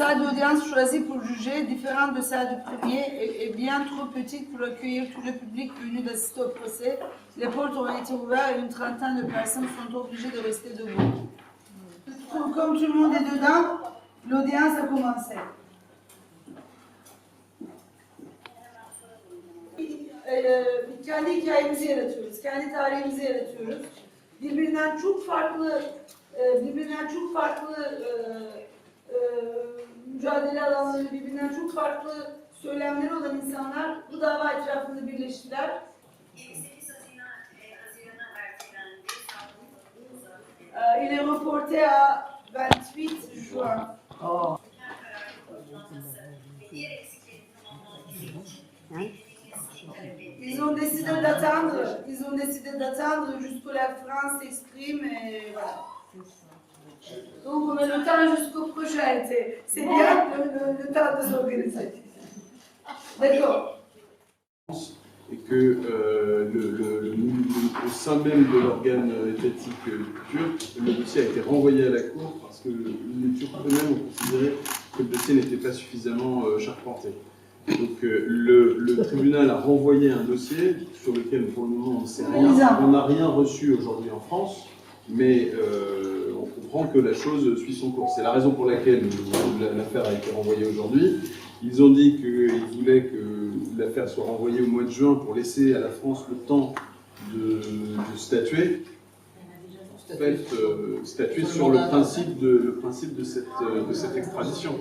salle d'audience choisie pour juger, différente de celle du premier, est bien trop petite pour accueillir tout le public venu d'assister au procès. Les portes ont été ouvertes et une trentaine de personnes sont obligées de rester debout. Comme tout le monde est dedans, l'audience a commencé. Kendi hikayemizi yaratıyoruz, kendi tarihimizi yaratıyoruz. Birbirinden çok farklı mücadele alanları, birbirinden çok farklı söylemleri olan insanlar bu dava etrafında birleştiler. Il est reporté à 28 juin. Oh. Ils ont décidé d'attendre jusqu'à la France s'exprime et voilà. Donc on a le temps jusqu'au prochain été. C'est bien le temps de s'organiser. D'accord. Et que au sein même de l'organe étatique turc, le dossier a été renvoyé à la Cour parce que les Turcs eux-mêmes ont considéré que le dossier n'était pas suffisamment charpenté. Donc le tribunal a renvoyé un dossier sur lequel pour le moment on ne sait rien. On n'a rien reçu aujourd'hui en France, mais on comprend que la chose suit son cours. C'est la raison pour laquelle l'affaire a été renvoyée aujourd'hui. Ils ont dit qu'ils voulaient que l'affaire soit renvoyée au mois de juin pour laisser à la France le temps de statuer. En fait, statuer sur le principe de cette extradition.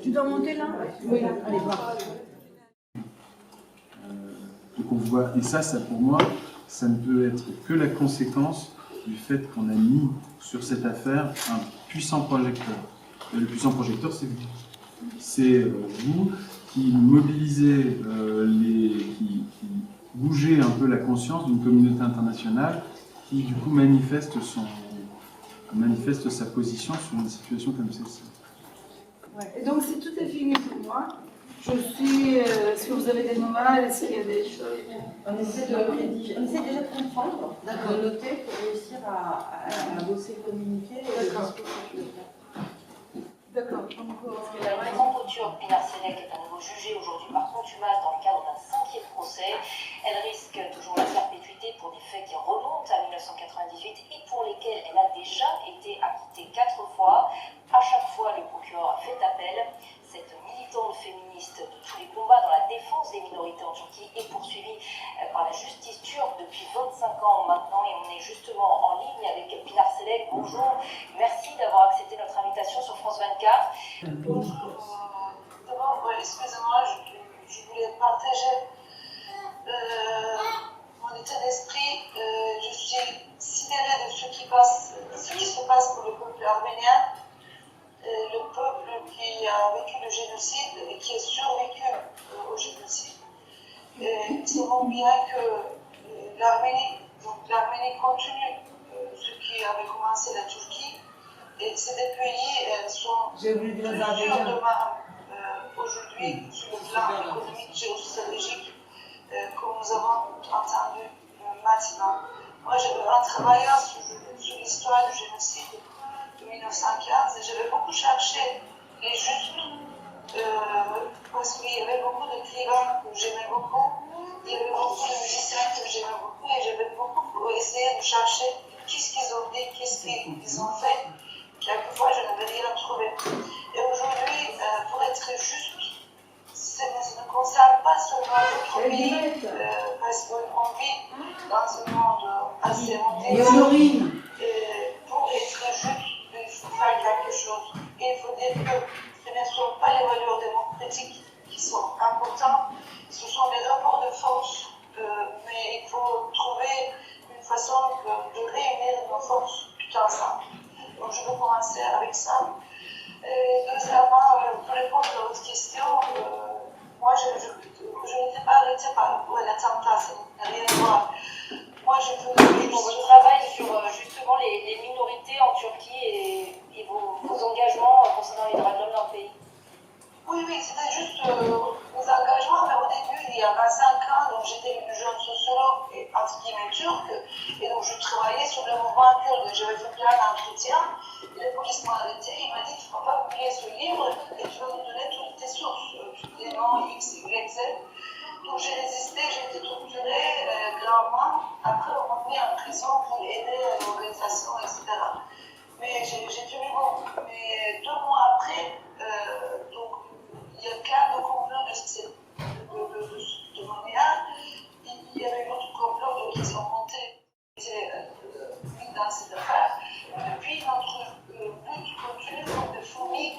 Tu dois monter là? Oui, allez voir. Donc on voit, et ça pour moi, ça ne peut être que la conséquence du fait qu'on a mis sur cette affaire un puissant projecteur. Et le puissant projecteur, c'est vous. C'est vous qui mobilisez, qui bougez un peu la conscience d'une communauté internationale qui du coup manifeste sa position sur une situation comme celle-ci. Ouais. Et donc si tout est fini pour moi, je suis. Est-ce que vous avez des nouvelles? Est-ce qu'il y a des choses? On essaie déjà de comprendre, de noter pour réussir à bosser, communiquer. D'accord. La franco-turque Pinar Selek est à nouveau jugée aujourd'hui par contumace dans le cadre d'un 5e procès. Elle risque toujours la perpétuité pour des faits qui remontent à 1998 et pour lesquels elle a déjà été acquittée 4 fois. À chaque fois, le procureur a fait appel. Cette militante féministe de tous les combats dans la défense des minorités en Turquie est poursuivie par la justice turque depuis 25 ans maintenant et on est justement en ligne avec Pinar Selek. Bonjour, merci d'avoir accepté notre invitation sur France 24. D'abord, excusez-moi, je voulais partager mon état d'esprit. Je suis sidérée de ce qui se passe pour le peuple arménien. Le peuple qui a vécu le génocide et qui a survécu au génocide. Nous savons bien que l'Arménie continue ce qui avait commencé la Turquie. Et ces deux pays sont plusieurs de marre aujourd'hui sur le plan économique, géostratégique, comme nous avons entendu maintenant. Moi, en travaillant sur l'histoire du génocide de 1915, j'avais beaucoup cherché les justes, parce qu'il y avait beaucoup d'écrivains que j'aimais beaucoup, il y avait beaucoup de musiciens que j'aimais beaucoup, et j'avais beaucoup essayé de chercher qu'est-ce qu'ils ont dit, qu'est-ce qu'ils ont fait. Quelquefois, je n'avais rien trouvé. Et aujourd'hui, pour être juste, ça ne concerne pas seulement notre pays, parce qu'on vit dans un monde assez mondialisé. Pour être juste, il faut faire quelque chose. Et il faut dire que ce ne sont pas les valeurs démocratiques qui sont importantes, ce sont des rapports de force. Mais il faut trouver une façon de réunir nos forces tout ensemble. Donc je vais commencer avec ça. Deuxièmement, pour répondre à votre question, moi je n'étais pas arrêtée par l'attentat, ça n'a rien à voir. Moi je faisais pour votre travail sur justement les minorités en Turquie et vos engagements concernant les droits de l'homme dans le pays. Oui, c'était juste mes engagements, mais au début, il y a 25 ans, donc j'étais une jeune sociologue, entre guillemets turque, et donc je travaillais sur le mouvement non, X, Y, Z. Donc j'ai résisté, j'ai été torturée gravement. Après, on m'a mis en prison pour aider l'organisation, etc. Mais j'ai tenu bon. Mais 2 mois après, donc, il y a plein de complots de Montréal. Il y avait d'autres complots qui sont montés dans cette affaire. Depuis, notre lutte continue comme des fourmis.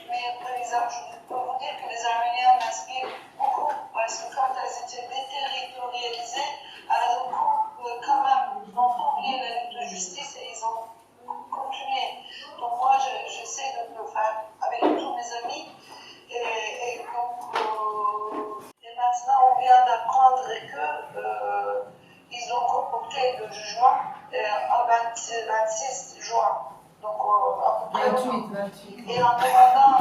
Mais par exemple, je peux vous dire que les Arméniens m'inspirent beaucoup parce que quand elles étaient déterritorialisées, elles ont quand même n'ont oublié la lutte de justice et ils ont continué. Donc moi, j'essaie de le faire avec tous mes amis. Et donc, et maintenant, on vient d'apprendre qu'ils ont concocté le jugement à 26 juin. Donc, à peu près. 28. Et en demandant,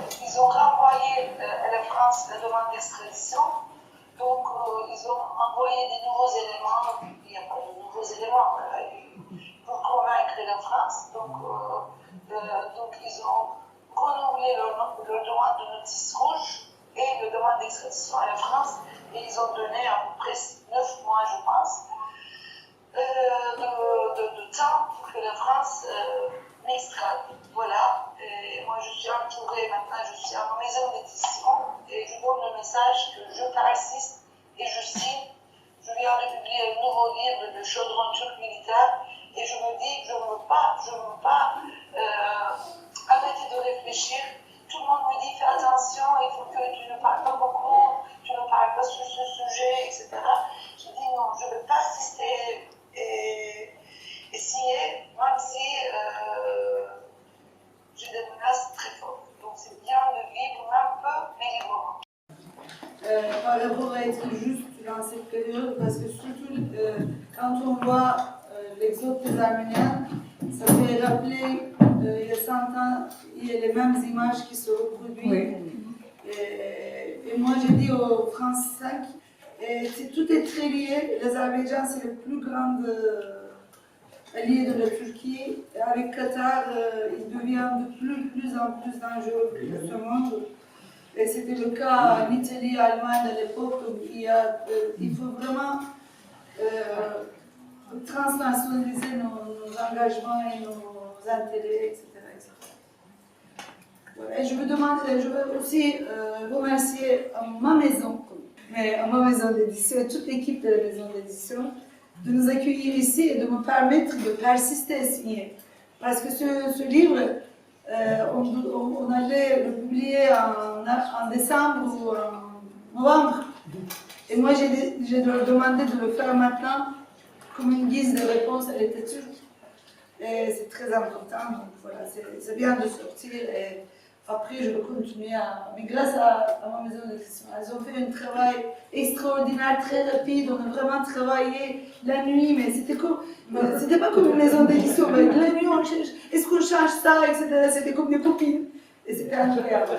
ils ont renvoyé à la France la demande d'extradition. Donc, ils ont envoyé des nouveaux éléments. Il n'y a pas de nouveaux éléments pour convaincre la France. Donc ils ont renouvelé leur demande de notice rouge et le demande d'extradition à la France. Et ils ont donné à peu près 9 mois, je pense, de temps pour que la France m'extrade. Voilà. Et moi, je suis entourée maintenant, je suis en maison d'édition et je donne le message que je persiste et je signe. Je viens de publier un nouveau livre de chaudron turc militaire et je me dis que je ne veux pas arrêter de réfléchir. Tout le monde me dit fais attention, il faut que tu ne parles pas beaucoup, tu ne parles pas sur ce sujet, etc. Je dis non, je vais persister et signer, même si j'ai des menaces très fortes. Donc c'est bien de vivre un peu, mais librement. Par rapport à être juste dans cette période, parce que surtout quand on voit l'exode des Arméniens, ça fait rappeler il y a 100 ans, il y a les mêmes images qui se reproduisent. Oui. Et moi j'ai dit au France 5, tout est très lié. L'Azerbaïdjan c'est le plus grand allié de la Turquie. Et avec Qatar, il devient de plus en plus dangereux pour ce monde. Et c'était le cas en Italie, en Allemagne à l'époque. Il faut vraiment transnationaliser nos engagements et nos intérêts, etc. Voilà. Et je veux aussi remercier ma maison d'édition et toute l'équipe de la maison d'édition de nous accueillir ici et de me permettre de persister à signer. Parce que ce livre, on allait le publier en décembre ou en novembre. Et moi, j'ai demandé de le faire maintenant comme une guise de réponse à l'État turc. Et c'est très important. Donc voilà, c'est bien de sortir. Et après, je vais continuer mais grâce à ma maison d'édition, elles ont fait un travail extraordinaire, très rapide. On a vraiment travaillé la nuit, mais c'était pas comme une maison d'édition. La nuit, on cherche, est-ce qu'on change ça, etc. C'était comme des copines. Et c'était incroyable.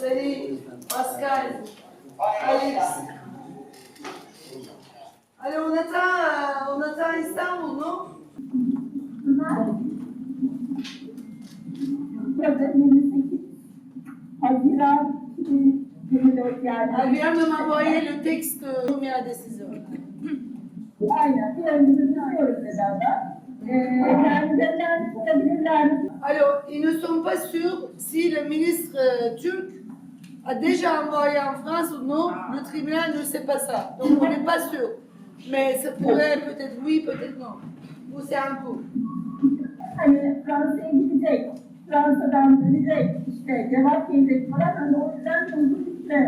Salut, Pascal, Alex. Allez, on attend Istanbul, non? Elle vient de m'envoyer le texte première décision. Aynen, planımızı tutuyoruz beraber. Kendilerinden tutabilirler. Alors, ils ne sont pas sûrs si le ministre turc a déjà envoyé en France ou non. Le tribunal ne sait pas ça. Donc, on n'est pas sûr. Mais ça pourrait peut-être oui, peut-être non. Ou c'est un coup. Hani Fransa'ya gidecek, Fransa'dan dönecek, işte cevap gelecek falan. Hani o yüzden uzun bir süre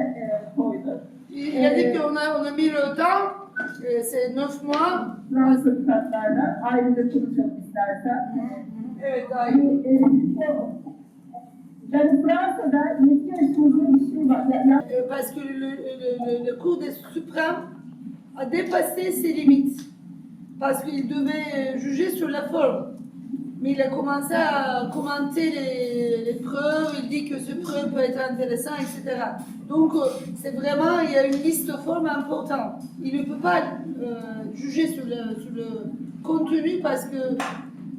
koydu. Il a dit qu'on a mis le temps, c'est 9 mois. Fransa uçaklarla ayrıca konuşalım istersen. Evet, Hani, ben Fransa'da 7 yaşında bir şey var. Parce que le Cour des suprêmes a dépassé ses limites. Parce qu'il devait juger sur la forme. mais il a commencé à commenter les preuves, il dit que ce preuve peut être intéressant, etc. Donc, c'est vraiment, il y a une liste forme importante. Il ne peut pas juger sur le contenu parce que,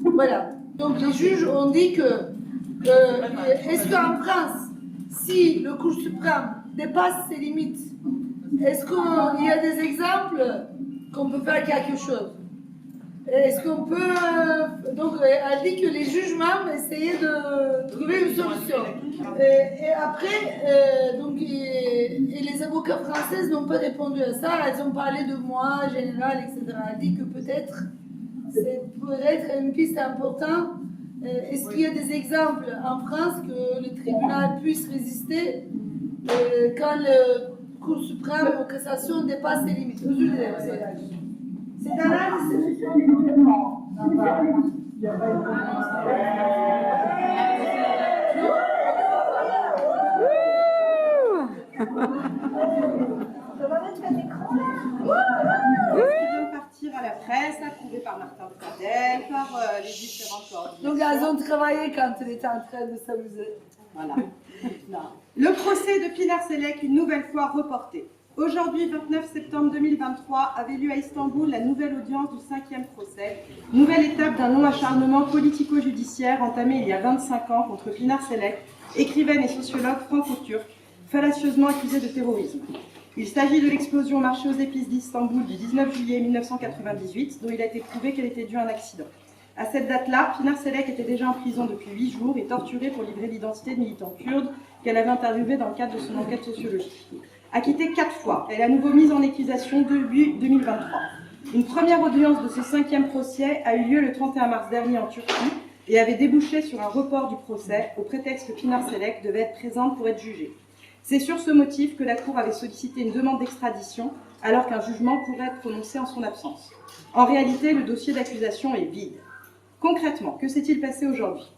voilà. Donc, les juges ont dit que, est-ce qu'en France, si le Cour suprême dépasse ses limites, est-ce qu'il y a des exemples qu'on peut faire quelque chose? Est-ce qu'on peut... Donc, elle dit que les jugements essayaient de trouver une solution. Et après, et les avocats françaises n'ont pas répondu à ça. Elles ont parlé de moi, général, etc. Elle dit que peut-être, c'est pourrait être une piste importante. Est-ce qu'il y a des exemples en France que le tribunal puisse résister quand le Cour suprême ou cassation dépasse ses limites? C'est un partir à la presse, approuvé par Martin Pradel, par les différents coordinateurs. Donc elles ont travaillé quand elle était en train de s'amuser. Voilà. Le procès de Pinar Selek, une nouvelle fois reporté. Aujourd'hui, 29 septembre 2023, avait lieu à Istanbul la nouvelle audience du 5e procès, nouvelle étape d'un long acharnement politico-judiciaire entamé il y a 25 ans contre Pinar Selek, écrivaine et sociologue franco-turque, fallacieusement accusée de terrorisme. Il s'agit de l'explosion marché aux épices d'Istanbul du 19 juillet 1998, dont il a été prouvé qu'elle était due à un accident. À cette date-là, Pinar Selek était déjà en prison depuis 8 jours et torturée pour livrer l'identité de militants kurdes qu'elle avait interviewés dans le cadre de son enquête sociologique. Acquittée 4 fois, elle est à nouveau mise en accusation début 2023. Une première audience de ce 5e procès a eu lieu le 31 mars dernier en Turquie et avait débouché sur un report du procès au prétexte que Pinar Selek devait être présente pour être jugée. C'est sur ce motif que la Cour avait sollicité une demande d'extradition alors qu'un jugement pourrait être prononcé en son absence. En réalité, le dossier d'accusation est vide. Concrètement, que s'est-il passé aujourd'hui ?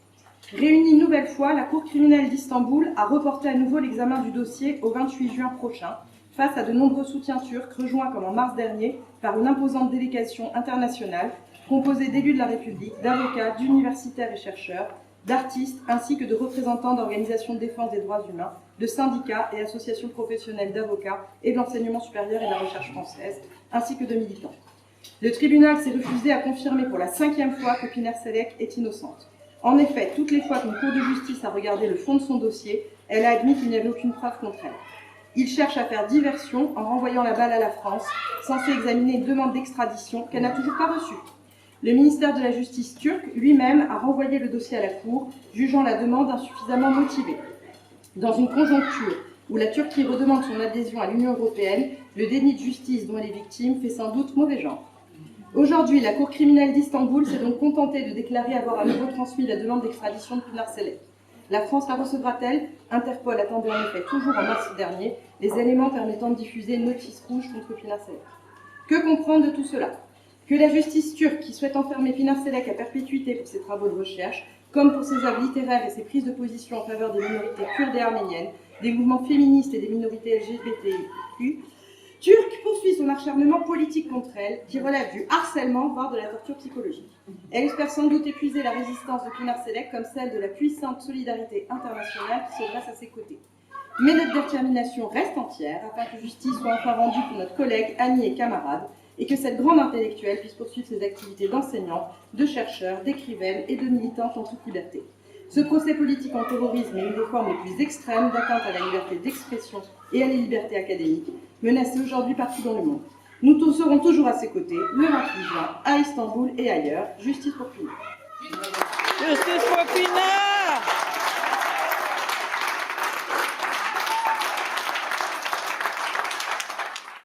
Réunie une nouvelle fois, la Cour criminelle d'Istanbul a reporté à nouveau l'examen du dossier au 28 juin prochain, face à de nombreux soutiens turcs rejoints comme en mars dernier par une imposante délégation internationale composée d'élus de la République, d'avocats, d'universitaires et chercheurs, d'artistes ainsi que de représentants d'organisations de défense des droits humains, de syndicats et associations professionnelles d'avocats et de l'enseignement supérieur et de la recherche française, ainsi que de militants. Le tribunal s'est refusé à confirmer pour la 5e fois que Pinar Selek est innocente. En effet, toutes les fois qu'une cour de justice a regardé le fond de son dossier, elle a admis qu'il n'y avait aucune preuve contre elle. Il cherche à faire diversion en renvoyant la balle à la France, censée examiner une demande d'extradition qu'elle n'a toujours pas reçue. Le ministère de la Justice turc lui-même a renvoyé le dossier à la Cour, jugeant la demande insuffisamment motivée. Dans une conjoncture où la Turquie redemande son adhésion à l'Union européenne, le déni de justice dont elle est victime fait sans doute mauvais genre. Aujourd'hui, la Cour criminelle d'Istanbul s'est donc contentée de déclarer avoir à nouveau transmis la demande d'extradition de Pinar Selek. La France la recevra-t-elle ? Interpol attendait en effet toujours en mars dernier les éléments permettant de diffuser une notice rouge contre Pinar Selek. Que comprendre de tout cela ? Que la justice turque, qui souhaite enfermer Pinar Selek à perpétuité pour ses travaux de recherche, comme pour ses œuvres littéraires et ses prises de position en faveur des minorités kurdes et arméniennes, des mouvements féministes et des minorités LGBTQ, turque poursuit son acharnement politique contre elle, qui relève du harcèlement, voire de la torture psychologique. Elle espère sans doute épuiser la résistance de Pinar Selek comme celle de la puissante solidarité internationale qui se dresse à ses côtés. Mais notre détermination reste entière afin que justice soit enfin rendue pour notre collègue, amie et camarade, et que cette grande intellectuelle puisse poursuivre ses activités d'enseignante, de chercheur, d'écrivaine et de militante en toute liberté. Ce procès politique en terrorisme est une des formes les plus extrêmes d'atteinte à la liberté d'expression et à la liberté académique, menacée aujourd'hui partout dans le monde. Nous serons toujours à ses côtés, le 28 juin, à Istanbul et ailleurs. Justice pour Pinar. Justice pour Pinar.